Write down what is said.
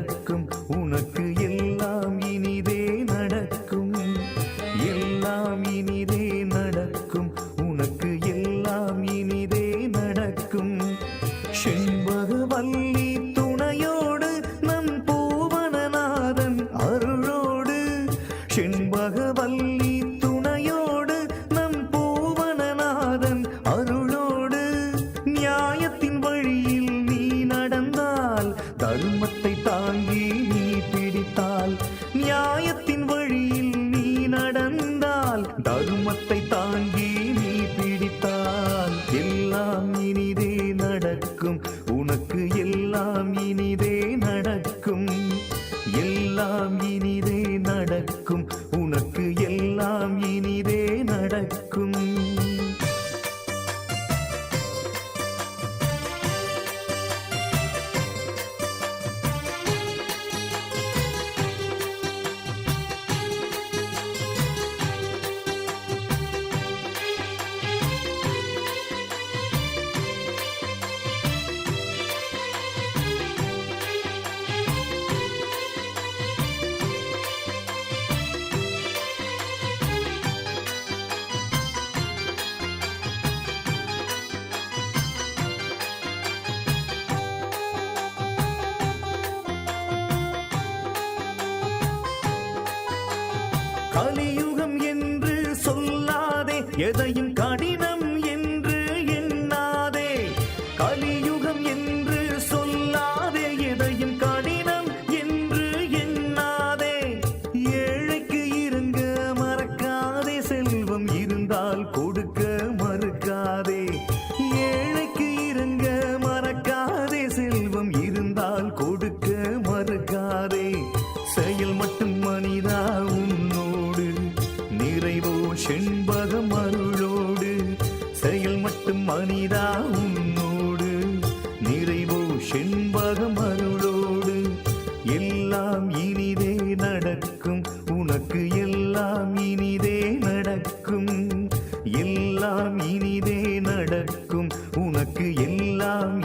நடக்கும் உனக்கு எல்லாம் இனிதே நடக்கும் எல்லாம் இனிதே நடக்கும் உனக்கு எல்லாம் இனிதே நடக்கும் செண்பகவல்லி துணையோடு நம் பூவனநாதன் அருளோடு செண்பகவல்லி துணையோடு நம் பூவனநாதன் அருளோடு நியாயத்தின் வழியில் நீ நடந்தால் தர்மத்தை தாங்கி நீ பிடித்தால் நியாயத்தின் வழியில் நீ நடந்தால் தர்மத்தை தாங்கி நீ பிடித்தால் எல்லாம் இனிதே நடக்கும் உனக்கு எல்லாம் இனிதே நடக்கும் எல்லாம் இனிதே நடக்கும் உனக்கு எல்லாம் இனிதே நடக்கும் கலியுகம் என்று சொல்லாதே எதையும் கடினம் என்று எண்ணாதே கலியுகம் என்று சொல்லாதே எதையும் கடினம் என்று எண்ணாதே ஏழைக்கு இறங்க மறக்காதே செல்வம் இருந்தால் கொடுக்க மறுக்காதே ஏழைக்கு இறங்க மறக்காதே செல்வம் இருந்தால் கொடுக்க மறுக்காதே செயல் மட்டும் மனிதா உன்னோடு நிறைவோ செண்பகம் அருளோடு செயல் மட்டும் மனிதா உன்னோடு நிறைவோ செண்பகம் அருளோடு எல்லாம் இனிதே நடக்கும் உனக்கு எல்லாம் இனிதே நடக்கும் எல்லாம் இனிதே நடக்கும் உனக்கு எல்லாம்